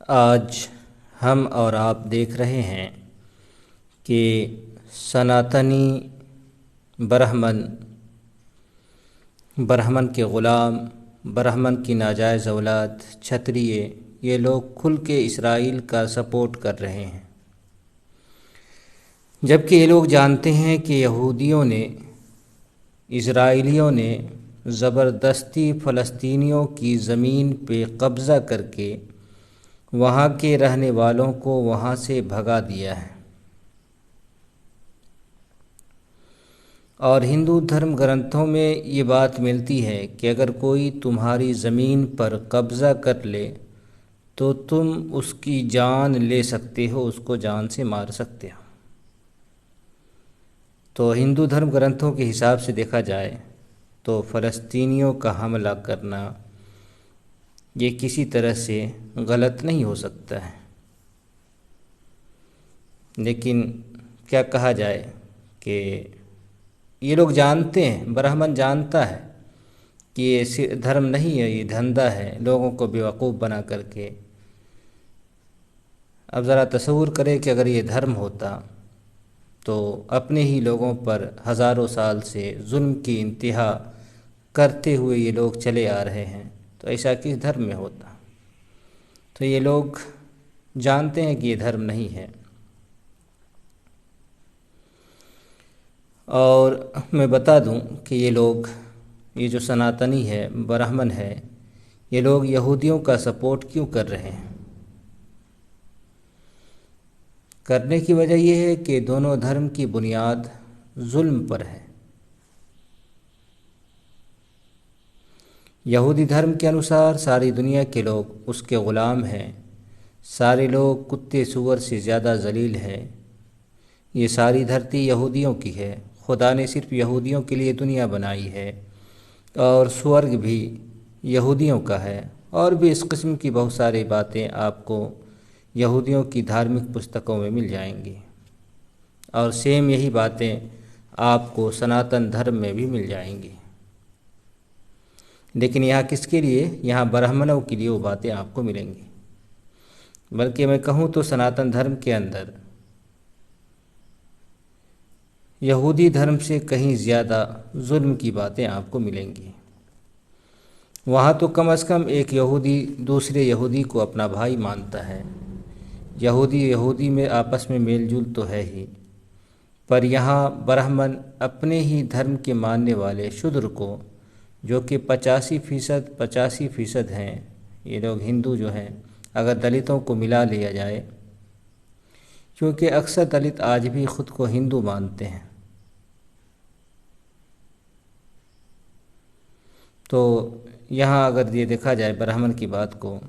آج ہم اور آپ دیکھ رہے ہیں کہ سناتنی برہمن کے غلام، برہمن کی ناجائز اولاد، چھتریے، یہ لوگ کھل کے اسرائیل کا سپورٹ کر رہے ہیں، جبکہ یہ لوگ جانتے ہیں کہ اسرائیلیوں نے زبردستی فلسطینیوں کی زمین پہ قبضہ کر کے وہاں کے رہنے والوں کو وہاں سے بھگا دیا ہے، اور ہندو دھرم گرنتھوں میں یہ بات ملتی ہے کہ اگر کوئی تمہاری زمین پر قبضہ کر لے تو تم اس کی جان لے سکتے ہو، اس کو جان سے مار سکتے ہو۔ تو ہندو دھرم گرنتھوں کے حساب سے دیکھا جائے تو فلسطینیوں کا حملہ کرنا یہ کسی طرح سے غلط نہیں ہو سکتا ہے، لیکن کیا کہا جائے کہ یہ لوگ جانتے ہیں، برہمن جانتا ہے کہ یہ دھرم نہیں ہے، یہ دھندا ہے، لوگوں کو بیوقوف بنا کر کے۔ اب ذرا تصور کرے کہ اگر یہ دھرم ہوتا تو اپنے ہی لوگوں پر ہزاروں سال سے ظلم کی انتہا کرتے ہوئے یہ لوگ چلے آ رہے ہیں، تو ایسا کس دھرم میں ہوتا؟ تو یہ لوگ جانتے ہیں کہ یہ دھرم نہیں ہے۔ اور میں بتا دوں کہ یہ جو سناتنی ہے، برہمن ہے، یہ لوگ یہودیوں کا سپورٹ کیوں کر رہے ہیں؟ کرنے کی وجہ یہ ہے کہ دونوں دھرم کی بنیاد ظلم پر ہے۔ یہودی دھرم کے انوسار ساری دنیا کے لوگ اس کے غلام ہیں، سارے لوگ کتے سور سے زیادہ ذلیل ہیں، یہ ساری دھرتی یہودیوں کی ہے، خدا نے صرف یہودیوں کے لیے دنیا بنائی ہے، اور سورگ بھی یہودیوں کا ہے، اور بھی اس قسم کی بہت ساری باتیں آپ کو یہودیوں کی دھارمک پستکوں میں مل جائیں گی، اور سیم یہی باتیں آپ کو سناتن دھرم میں بھی مل جائیں گی، لیکن یہاں کس کے لیے؟ یہاں برہمنوں کے لیے وہ باتیں آپ کو ملیں گی، بلکہ میں کہوں تو سناتن دھرم کے اندر یہودی دھرم سے کہیں زیادہ ظلم کی باتیں آپ کو ملیں گی۔ وہاں تو کم از کم ایک یہودی دوسرے یہودی کو اپنا بھائی مانتا ہے، یہودی میں آپس میں میل جول تو ہے ہی، پر یہاں برہمن اپنے ہی دھرم کے ماننے والے شودر کو، جو کہ 85% ہیں، یہ لوگ ہندو جو ہیں، اگر دلتوں کو ملا لیا جائے، کیونکہ اکثر دلت آج بھی خود کو ہندو مانتے ہیں، تو یہاں اگر یہ دیکھا جائے برہمن کی بات کو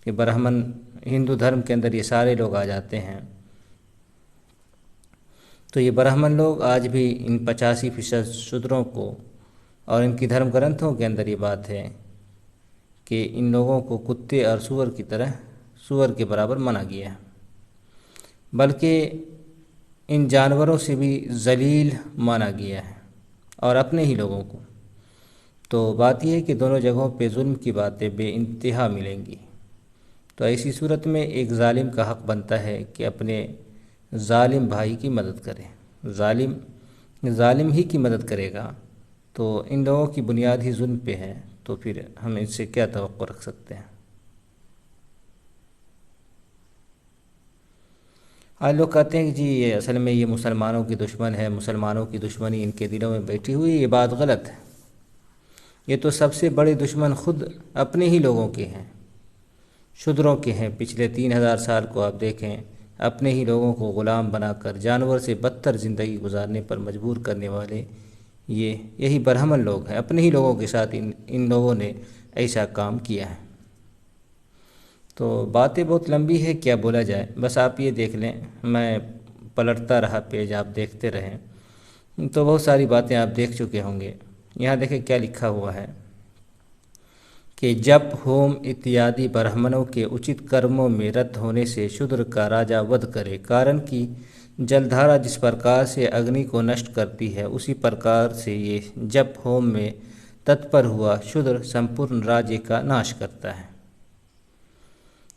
کہ برہمن ہندو دھرم کے اندر یہ سارے لوگ آ جاتے ہیں، تو یہ برہمن لوگ آج بھی ان 85% شودروں کو، اور ان کی دھرم گرنتھوں کے اندر یہ بات ہے کہ ان لوگوں کو کتے اور سور کے برابر مانا گیا ہے، بلکہ ان جانوروں سے بھی ذلیل مانا گیا ہے، اور اپنے ہی لوگوں کو۔ تو بات یہ ہے کہ دونوں جگہوں پہ ظلم کی باتیں بے انتہا ملیں گی، تو ایسی صورت میں ایک ظالم کا حق بنتا ہے کہ اپنے ظالم بھائی کی مدد کرے، ظالم ہی کی مدد کرے گا، تو ان لوگوں کی بنیاد ہی ظلم پہ ہے، تو پھر ہم ان سے کیا توقع رکھ سکتے ہیں؟ آج لوگ کہتے ہیں کہ جی یہ اصل میں یہ مسلمانوں کی دشمن ہے، مسلمانوں کی دشمنی ان کے دلوں میں بیٹھی ہوئی، یہ بات غلط ہے۔ یہ تو سب سے بڑے دشمن خود اپنے ہی لوگوں کے ہیں، شودروں کے ہیں۔ پچھلے 3000 سال کو آپ دیکھیں، اپنے ہی لوگوں کو غلام بنا کر جانور سے بدتر زندگی گزارنے پر مجبور کرنے والے یہی برہمن لوگ ہیں، اپنے ہی لوگوں کے ساتھ ان لوگوں نے ایسا کام کیا ہے۔ تو باتیں بہت لمبی ہے، کیا بولا جائے، بس آپ یہ دیکھ لیں، میں پلٹتا رہا پیج، آپ دیکھتے رہیں تو بہت ساری باتیں آپ دیکھ چکے ہوں گے۔ یہاں دیکھیں کیا لکھا ہوا ہے کہ جب ہوم اتیادی برہمنوں کے اچت کرموں میں رت ہونے سے شودر کا راجا ودھ کرے، کارن کی جلدھارا جس پرکار سے اگنی کو نشٹ کرتی ہے، اسی پرکار سے یہ جب ہوم میں تتپر ہوا شودر سمپورن راجیہ کا ناش کرتا ہے۔